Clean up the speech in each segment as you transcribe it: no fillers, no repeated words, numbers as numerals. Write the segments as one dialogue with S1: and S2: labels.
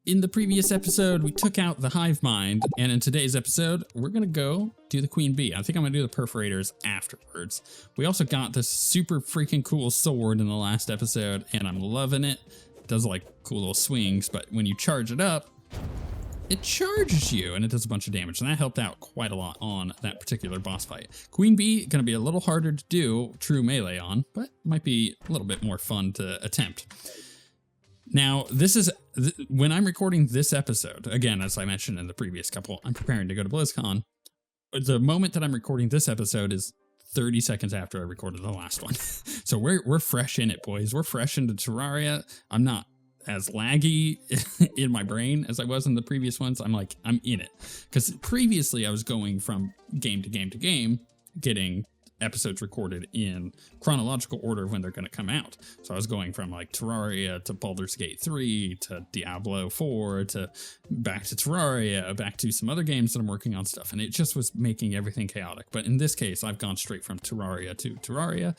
S1: In the previous episode, we took out the hive mind, and in today's episode, we're gonna go do the queen bee. I think I'm gonna do the perforators afterwards. We also got this super freaking cool sword in the last episode, and I'm loving it. It does like cool little swings, but when you charge it up, it charges you, and it does a bunch of damage, and that helped out quite a lot on that particular boss fight. Queen bee, gonna be a little harder to do true melee on, but might be a little bit more fun to attempt. Now, this is, when I'm recording this episode, again, as I mentioned in the previous couple, I'm preparing to go to BlizzCon. The moment that I'm recording this episode is 30 seconds after I recorded the last one. So we're fresh in it, boys. We're fresh into Terraria. I'm not as laggy in my brain as I was in the previous ones. I'm in it. Because previously I was going from game to game to game, getting episodes recorded in chronological order of when they're going to come out. So I was going from like Terraria to Baldur's Gate 3 to Diablo 4 to back to Terraria, back to some other games that I'm working on stuff. And it just was making everything chaotic. But in this case, I've gone straight from Terraria to Terraria.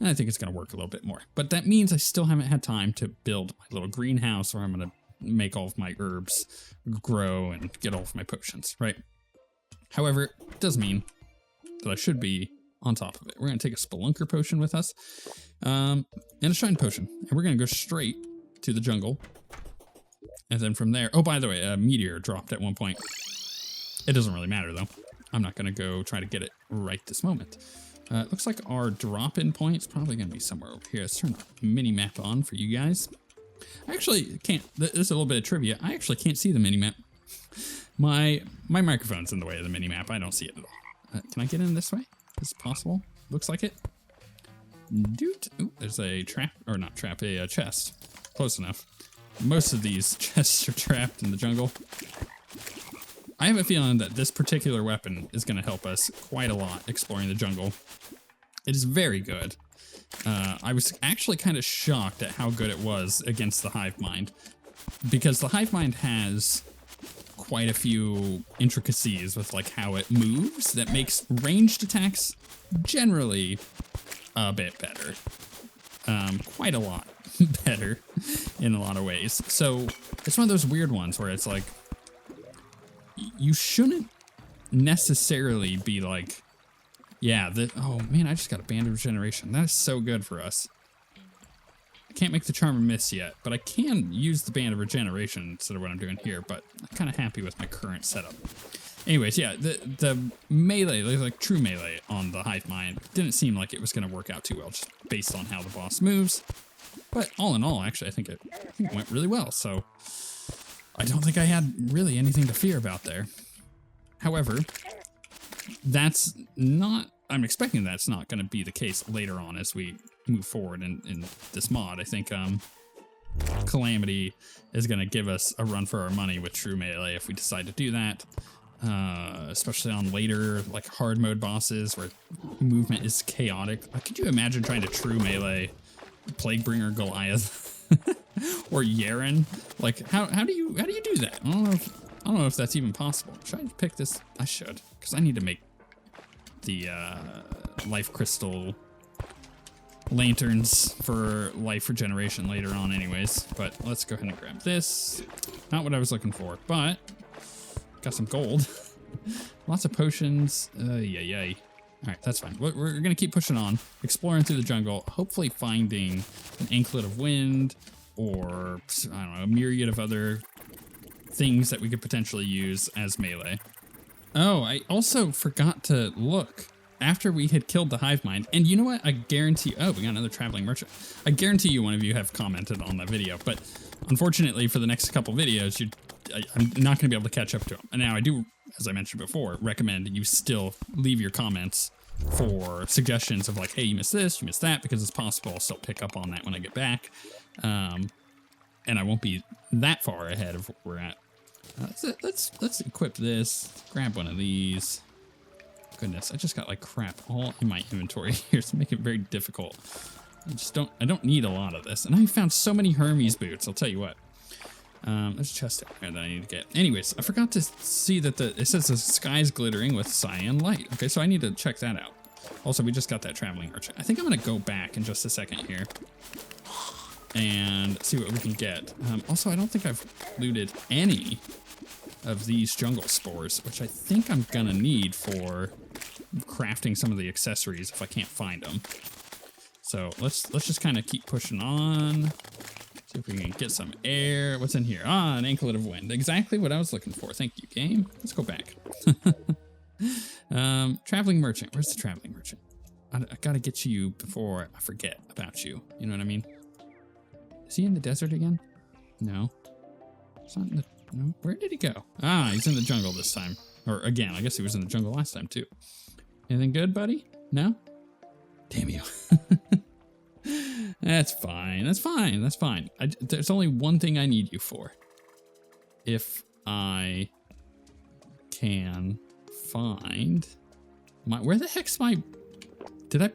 S1: And I think it's going to work a little bit more. But that means I still haven't had time to build my little greenhouse where I'm going to make all of my herbs grow and get all of my potions, right? However, it does mean that I should be on top of it. We're going to take a Spelunker potion with us, and a Shine potion, and we're going to go straight to the jungle. And then from there, oh, by the way, a meteor dropped at one point. It doesn't really matter, though. I'm not going to go try to get it right this moment. It looks like our drop-in point is probably going to be somewhere over here. Let's turn the mini-map on for you guys. I actually can't, this is a little bit of trivia. I actually can't see the mini-map. My microphone's in the way of the mini-map. I don't see it at all. Can I get in this way? Is it possible? Looks like it. Doot. Ooh, there's a trap, or not trap, a chest. Close enough. Most of these chests are trapped in the jungle. I have a feeling that this particular weapon is going to help us quite a lot exploring the jungle. It is very good. I was actually kind of shocked at how good it was against the hive mind, because the hive mind has quite a few intricacies with like how it moves that makes ranged attacks generally a bit better. Quite a lot better in a lot of ways. So it's one of those weird ones where it's like, you shouldn't necessarily be like, yeah, oh man, I just got a Band of Regeneration. That is so good for us. Can't make the Charm of Mist yet, but I can use the Band of Regeneration instead of what I'm doing here, but I'm kind of happy with my current setup. Anyways, yeah, the melee, like true melee on the hive mind didn't seem like it was going to work out too well, just based on how the boss moves. But all in all, actually, I think it went really well, so I don't think I had really anything to fear about there. However, that's not, I'm expecting that's not going to be the case later on as we move forward in this mod. I think Calamity is going to give us a run for our money with true melee if we decide to do that, especially on later like hard mode bosses where movement is chaotic. Could you imagine trying to true melee Plaguebringer Goliath or Yaren? Like how do you do that? I don't know if that's even possible. Should I pick this? I should, because I need to make the life crystal lanterns for life regeneration later on anyways, but let's go ahead and grab this. Not what I was looking for, but got some gold. Lots of potions. Yay. All right, that's fine. We're gonna keep pushing on, exploring through the jungle, hopefully finding an anklet of wind or, I don't know, a myriad of other things that we could potentially use as melee. Oh, I also forgot to look after we had killed the hive mind. And you know what? I guarantee, oh, we got another traveling merchant. I guarantee you one of you have commented on that video, but unfortunately for the next couple videos, I'm not going to be able to catch up to them. And now I do, as I mentioned before, recommend you still leave your comments for suggestions of like, hey, you missed this, you missed that, because it's possible I'll still pick up on that when I get back. And I won't be that far ahead of where we're at. Let's equip this, grab one of these. Goodness, I just got like crap all in my inventory here to make it very difficult. I don't need a lot of this. And I found so many Hermes boots, I'll tell you what. There's a chest out there that I need to get. Anyways, I forgot to see that it says the sky's glittering with cyan light. Okay, so I need to check that out. Also, we just got that traveling merchant. I think I'm gonna go back in just a second here and see what we can get. Also, I don't think I've looted any of these jungle spores, which I think I'm gonna need for crafting some of the accessories if I can't find them. So let's just kind of keep pushing on. See if we can get some air. What's in here? Ah, an anklet of wind. Exactly what I was looking for. Thank you, game. Let's go back. Traveling merchant. Where's the traveling merchant? I gotta get you before I forget about you. You know what I mean? Is he in the desert again? No. It's not in the... No. Where did he go? Ah, he's in the jungle this time. Or again, I guess he was in the jungle last time too. Anything good, buddy? No? Damn you. That's fine. That's fine. That's fine. There's only one thing I need you for. If I can find my... Where the heck's my... Did I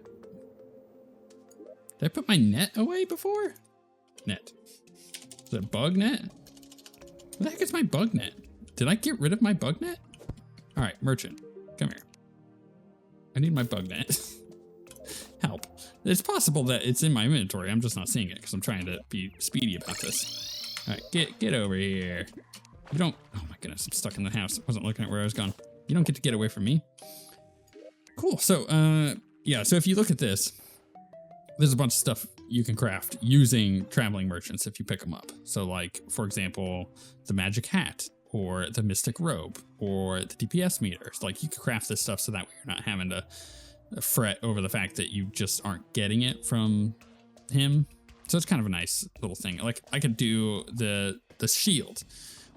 S1: put my net away before? Net. Is it bug net? Where the heck is my bug net? Did I get rid of my bug net? All right, merchant, come here. I need my bug net. Help. It's possible that it's in my inventory. I'm just not seeing it because I'm trying to be speedy about this. All right, get over here. You don't... Oh my goodness, I'm stuck in the house. I wasn't looking at where I was going. You don't get to get away from me. Cool, so, yeah, so if you look at this, there's a bunch of stuff you can craft using traveling merchants if you pick them up. So like, for example, the magic hat or the mystic robe or the DPS meters. Like you can craft this stuff so that way you're not having to fret over the fact that you just aren't getting it from him. So it's kind of a nice little thing. Like I could do the shield,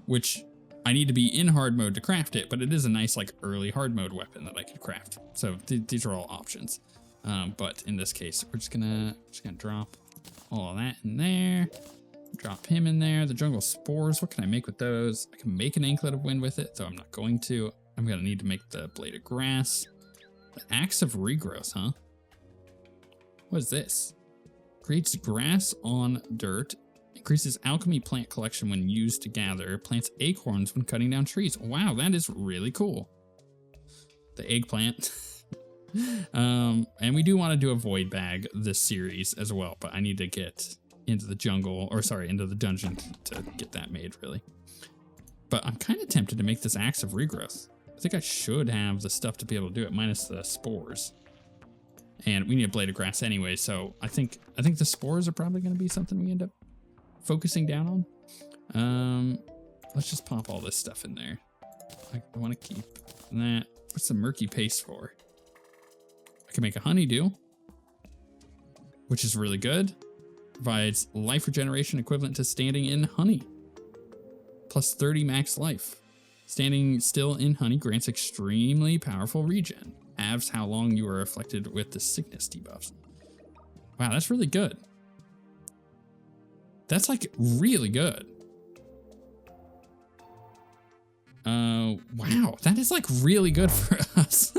S1: which I need to be in hard mode to craft it, but it is a nice like early hard mode weapon that I could craft. So these are all options. But in this case, we're just gonna drop all of that in there. Drop him in there. The jungle spores, what can I make with those? I can make an anklet of wind with it, though I'm not going to. I'm gonna need to make the blade of grass. The axe of regrowth, huh? What is this? Creates grass on dirt. Increases alchemy plant collection when used to gather. Plants acorns when cutting down trees. Wow, that is really cool. The eggplant. And we do want to do a void bag this series as well, but I need to get into the jungle, or sorry, into the dungeon to get that made, really. But I'm kind of tempted to make this axe of regrowth. I think I should have the stuff to be able to do it, minus the spores. And we need a blade of grass anyway, so I think the spores are probably going to be something we end up focusing down on. Let's just pop all this stuff in there. I want to keep that. What's the murky paste for? I can make a honeydew, which is really good. Provides life regeneration equivalent to standing in honey. Plus 30 max life. Standing still in honey grants extremely powerful regen. Halves how long you are afflicted with the sickness debuffs. Wow, that's really good. That's like really good. Wow, that is like really good for us.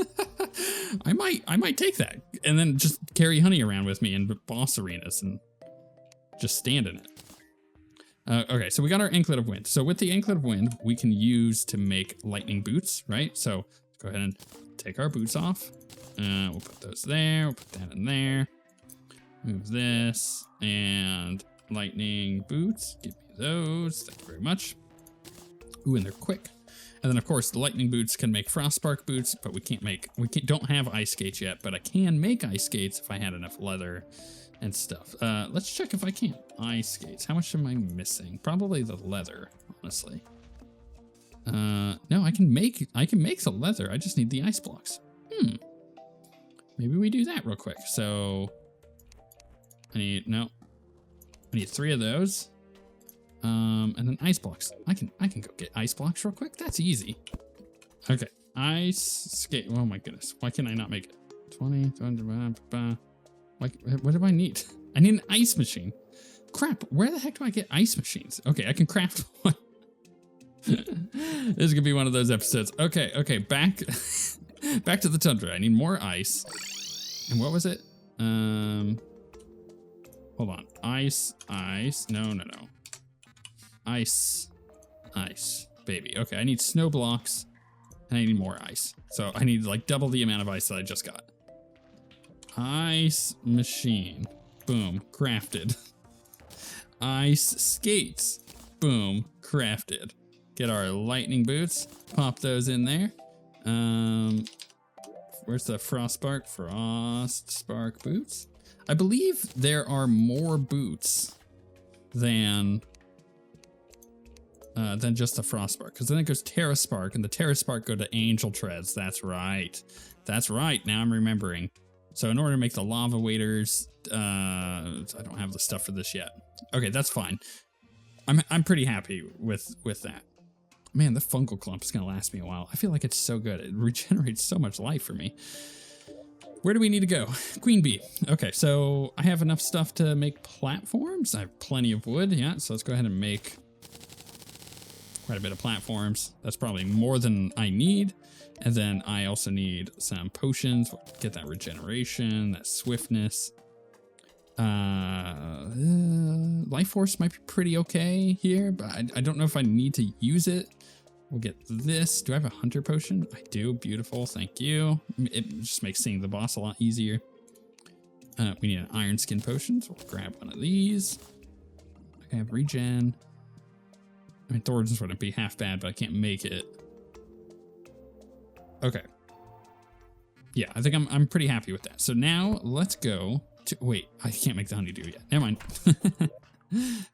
S1: I might take that and then just carry honey around with me in boss arenas and just stand in it. Okay, so we got our anklet of wind. So with the anklet of wind, we can use to make lightning boots, right? So let's go ahead and take our boots off. We'll put those there. We'll put that in there. Move this and lightning boots. Give me those. Thank you very much. Ooh, and they're quick. And then of course the lightning boots can make frostbark boots, but don't have ice skates yet, but I can make ice skates if I had enough leather and stuff. Let's check if I can. Ice skates. How much am I missing? Probably the leather, honestly. No, I can make the leather. I just need the ice blocks. Maybe we do that real quick. So I need 3 of those. And then ice blocks. I can go get ice blocks real quick. That's easy. Okay. Ice skate. Oh my goodness. Why can I not make it? 20. What do I need? I need an ice machine. Crap. Where the heck do I get ice machines? Okay, I can craft one. This is gonna be one of those episodes. Okay. Back to the tundra. I need more ice. And what was it? Hold on. Ice. No. Ice, baby. Okay, I need snow blocks, and I need more ice. So I need like double the amount of ice that I just got. Ice machine. Boom, crafted. ice skates. Boom, crafted. Get our lightning boots, pop those in there. Where's the frost spark boots? I believe there are more boots than just the frost spark, because then it goes Terra Spark, and the Terra Spark go to Angel Treads. That's right. That's right. Now I'm remembering. So in order to make the lava waders, I don't have the stuff for this yet. Okay, that's fine. I'm pretty happy with that. Man, the fungal clump is gonna last me a while. I feel like it's so good. It regenerates so much life for me. Where do we need to go? Queen bee. Okay, so I have enough stuff to make platforms. I have plenty of wood. Yeah, so let's go ahead and make quite a bit of platforms. That's probably more than I need. And then I also need some potions. Get that regeneration, that swiftness. Life force might be pretty okay here, but I don't know if I need to use it. We'll get this. Do I have a hunter potion? I do. Beautiful. Thank you. It just makes seeing the boss a lot easier. We need an iron skin potion, so we'll grab one of these. I have regen. I mean, Thorns wouldn't be half bad, but I can't make it. Okay. Yeah, I think I'm pretty happy with that. So now let's go to, wait, I can't make the honeydew yet. Never mind.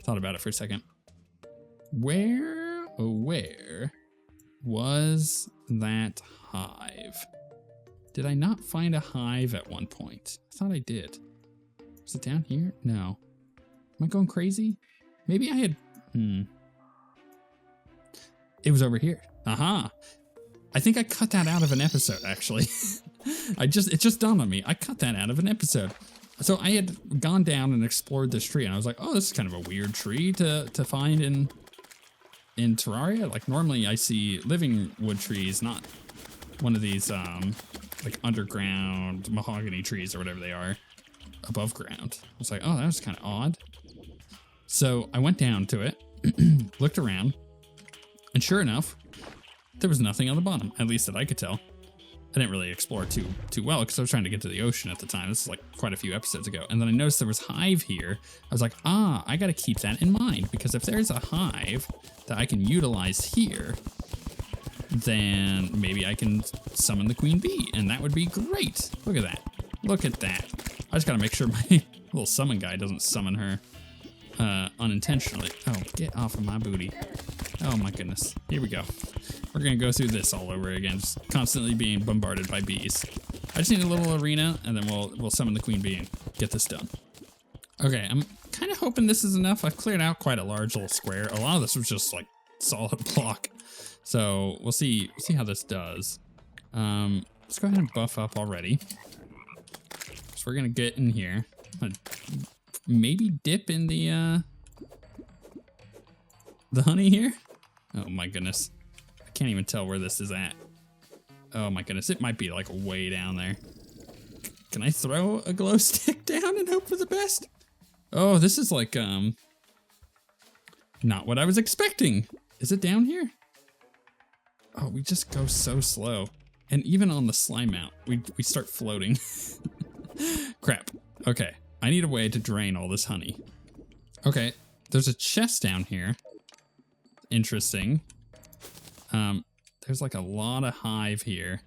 S1: Thought about it for a second. Where was that hive? Did I not find a hive at one point? I thought I did. Was it down here? No. Am I going crazy? Maybe I had, It was over here. Aha. I think I cut that out of an episode, actually. It just dawned on me. I cut that out of an episode. So I had gone down and explored this tree, and I was like, oh, this is kind of a weird tree to find in Terraria. Like, normally I see living wood trees, not one of these, like, underground mahogany trees or whatever they are, above ground. I was like, oh, that was kind of odd. So I went down to it, looked around, and sure enough, there was nothing on the bottom, at least that I could tell. I didn't really explore too well because I was trying to get to the ocean at the time. This is like quite a few episodes ago. And then I noticed there was hive here. I was like, I got to keep that in mind, because if there's a hive that I can utilize here, then maybe I can summon the queen bee, and that would be great. Look at that. Look at that. I just got to make sure my little summon guy doesn't summon her unintentionally. Oh, get off of my booty. Oh my goodness. Here we go. We're gonna go through this all over again, just constantly being bombarded by bees. I just need a little arena, and then we'll summon the queen bee and get this done. Okay, I'm kind of hoping this is enough. I've cleared out quite a large little square. A lot of this was just like solid block. So we'll see how this does. Let's go ahead and buff up already. So we're gonna get in here. I'm gonna maybe dip in the honey here. Oh my goodness. I can't even tell where this is at. Oh my goodness, it might be like way down there. Can I throw a glow stick down and hope for the best? Oh, this is like, not what I was expecting. Is it down here? Oh, we just go so slow. And even on the slime mount, we start floating. Crap. Okay, I need a way to drain all this honey. Okay, there's a chest down here. Interesting. There's like a lot of hive here.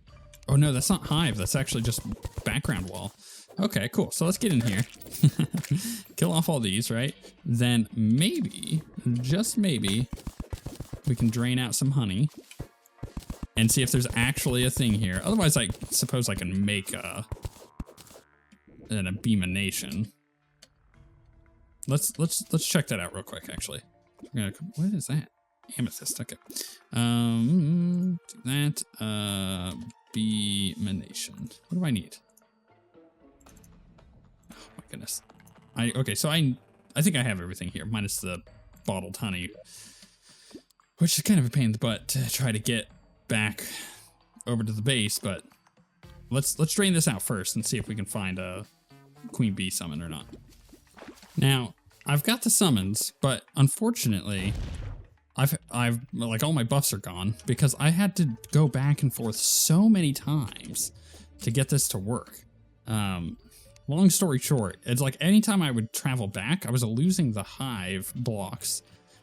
S1: Oh no, that's not hive. That's actually just background wall. Okay, cool. So let's get in here. Kill off all these, right? Then maybe, just maybe, we can drain out some honey and see if there's actually a thing here. Otherwise, I suppose I can make an abeemination. Let's check that out real quick, actually. What is that? Amethyst, okay. That, abeemination. What do I need? Oh my goodness. Okay, so I think I have everything here, minus the bottled honey, which is kind of a pain in the butt to try to get back over to the base, but let's drain this out first and see if we can find a queen bee summon or not. Now, I've got the summons, but unfortunately, I've like all my buffs are gone because I had to go back and forth so many times to get this to work. long story short, it's like anytime I would travel back, I was losing the hive blocks.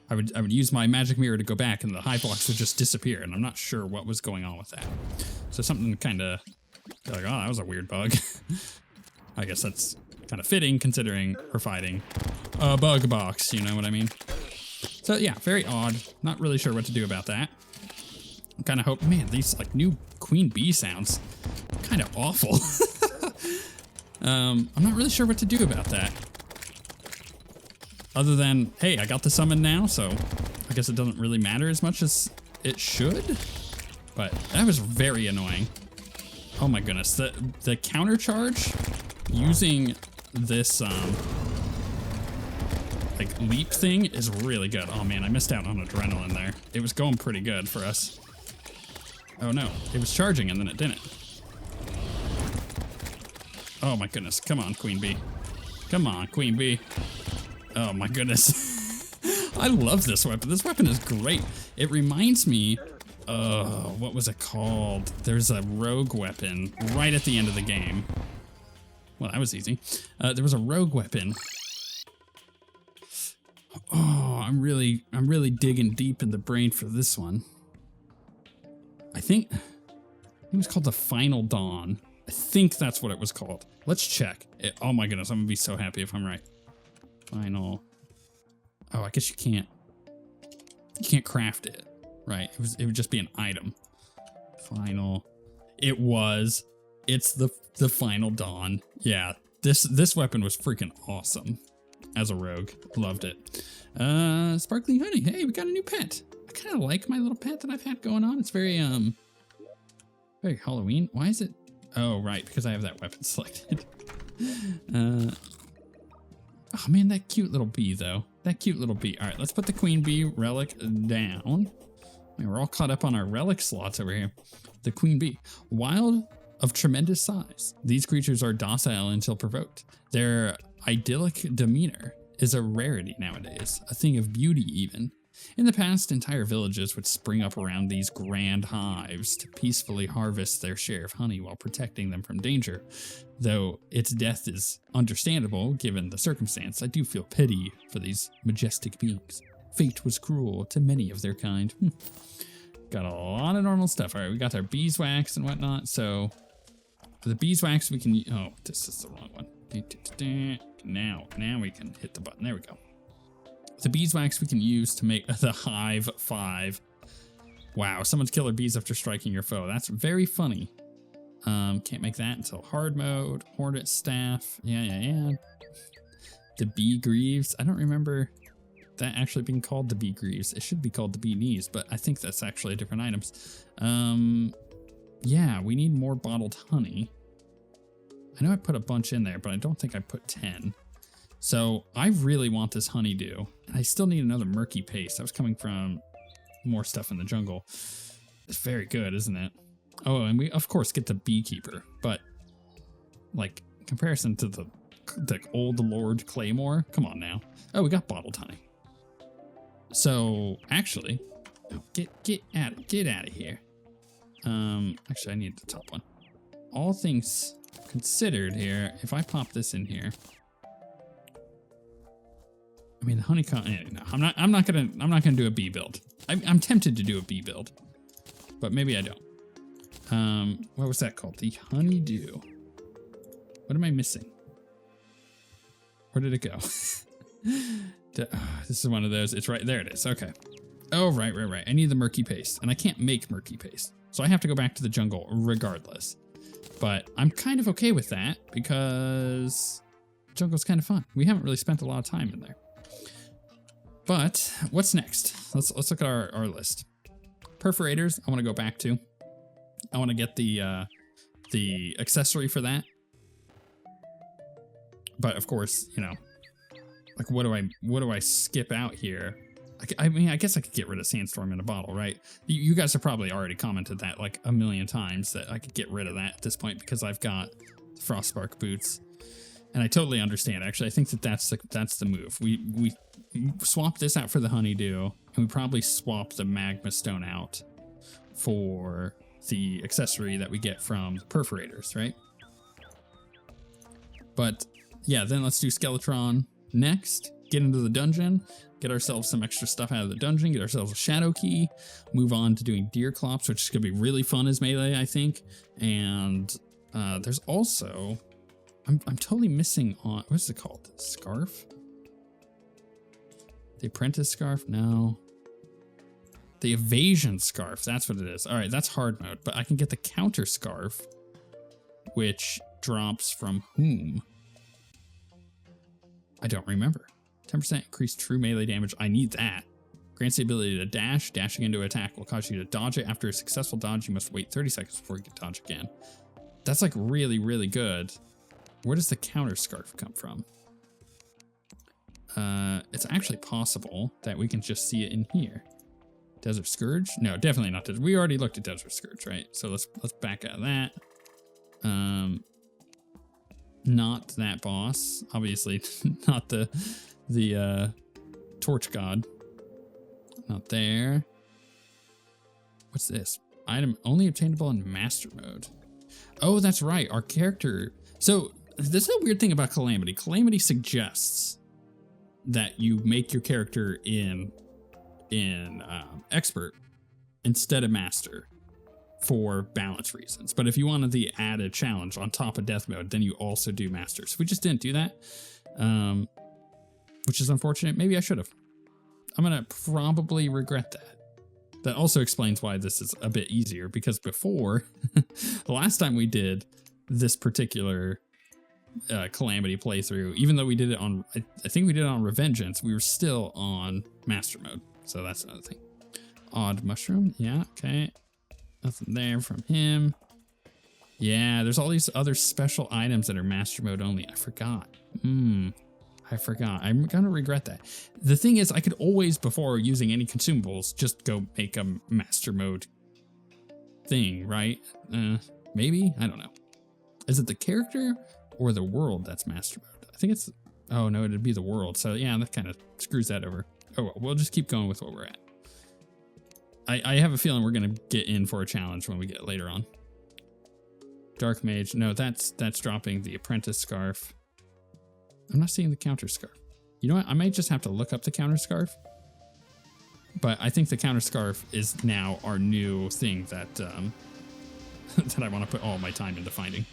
S1: I would use my magic mirror to go back, and the hive blocks would just disappear, and I'm not sure what was going on with that. So something kind of like, oh, that was a weird bug. I guess that's kind of fitting considering we're fighting a bug box, you know what I mean? So yeah, very odd. Not really sure what to do about that. I kind of hope, man, these like new queen bee sounds kind of awful. I'm not really sure what to do about that. Other than, hey, I got the summon now, so I guess it doesn't really matter as much as it should. But that was very annoying. Oh my goodness, the counter charge using this like leap thing is really good. Oh man, I missed out on adrenaline there. It was going pretty good for us. Oh no, it was charging and then it didn't. Oh my goodness, come on, Queen Bee. Come on, Queen Bee. Oh my goodness. I love this weapon. This weapon is great. It reminds me, what was it called? There's a rogue weapon right at the end of the game. Well, that was easy. There was a rogue weapon. Oh, I'm really digging deep in the brain for this one. I think it was called the Final Dawn. I think that's what it was called. Let's check. Oh my goodness, I'm gonna be so happy if I'm right. Final. Oh, I guess you can't craft it, right? It would just be an item. Final. It's the Final Dawn. Yeah, this weapon was freaking awesome as a rogue. Loved it. Sparkling honey. Hey, we got a new pet. I kind of like my little pet that I've had going on. It's very Halloween. Why is it? Oh, right, because I have that weapon selected. Oh man, that cute little bee though. That cute little bee. All right, let's put the queen bee relic down. I mean, we're all caught up on our relic slots over here. The queen bee. Wild of tremendous size. These creatures are docile until provoked. Their idyllic demeanor is a rarity nowadays, a thing of beauty even. In the past, entire villages would spring up around these grand hives to peacefully harvest their share of honey while protecting them from danger. Though its death is understandable given the circumstance, I do feel pity for these majestic beings. Fate was cruel to many of their kind. Got a lot of normal stuff. All right, we got our beeswax and whatnot. So for the beeswax, we can... Oh, this is the wrong one. Now we can hit the button. There we go. The beeswax we can use to make the Hive 5. Wow, someone's killer bees after striking your foe. That's very funny. Can't make that until hard mode. Hornet staff. Yeah. The bee greaves. I don't remember that actually being called the bee greaves. It should be called the bee knees, but I think that's actually different items. Yeah, we need more bottled honey. I know I put a bunch in there, but I don't think I put 10. So I really want this honeydew, and I still need another murky paste. That was coming from more stuff in the jungle. It's very good, isn't it? Oh, and we of course get the beekeeper, but like comparison to the old Lord Claymore, come on now. Oh, we got bottled honey. So actually, get out of here. Actually, I need the top one. All things considered here, if I pop this in here. I mean, the honeycomb. No, I'm not gonna do a bee build. I'm tempted to do a bee build, but maybe I don't. What was that called? The honeydew. What am I missing? Where did it go? This is one of those. It's right there. It is. Okay. Oh, right. I need the murky paste, and I can't make murky paste, so I have to go back to the jungle regardless. But I'm kind of okay with that because jungle's kind of fun. We haven't really spent a lot of time in there. But what's next? Let's look at our list. Perforators, I want to go back to. I want to get the accessory for that. But of course, you know, like what do I skip out here? I mean, I guess I could get rid of Sandstorm in a bottle, right? You guys have probably already commented that like a million times that I could get rid of that at this point because I've got Frostspark boots. And I totally understand. Actually, I think that's the move. We swap this out for the honeydew, and we probably swap the magma stone out for the accessory that we get from the perforators, right? But yeah, then let's do Skeletron next. Get into the dungeon, get ourselves some extra stuff out of the dungeon, get ourselves a shadow key, move on to doing deer clops, which is going to be really fun as melee, I think. And there's also, I'm totally missing on, what's it called? Scarf? The apprentice scarf? No. The evasion scarf, that's what it is. All right, that's hard mode, but I can get the counter scarf, which drops from whom? I don't remember. 10% increased true melee damage. I need that. Grants the ability to dash. Dashing into attack will cause you to dodge it. After a successful dodge, you must wait 30 seconds before you can dodge again. That's like really, really good. Where does the counter scarf come from? It's actually possible that we can just see it in here. Desert Scourge? No, definitely not. We already looked at Desert Scourge, right? So let's back out of that. Not that boss, obviously. Not the Torch God. Not there. What's this? Item only obtainable in Master Mode. Oh, that's right. Our character. So this is a weird thing about Calamity. Calamity suggests that you make your character in Expert instead of Master for balance reasons. But if you wanted the added challenge on top of Death Mode, then you also do Master. So we just didn't do that, which is unfortunate. Maybe I should have. I'm going to probably regret that. That also explains why this is a bit easier, because before, the last time we did this particular Calamity playthrough, even though we did it on, I think we did it on Revengeance, we were still on Master Mode. So that's another thing. Odd Mushroom. Yeah, okay. Nothing there from him. Yeah, there's all these other special items that are Master Mode only. I forgot. I forgot. I'm going to regret that. The thing is, I could always, before using any consumables, just go make a Master Mode thing, right? Maybe? I don't know. Is it the character or the world that's Master Mode? I think it's... Oh, no, it'd be the world. So, yeah, that kind of screws that over. Oh, well, we'll just keep going with what we're at. I have a feeling we're going to get in for a challenge when we get later on. Dark Mage. No, that's dropping the Apprentice Scarf. I'm not seeing the counter scarf. You know what? I might just have to look up the counter scarf. But I think the counter scarf is now our new thing that that I want to put all my time into finding.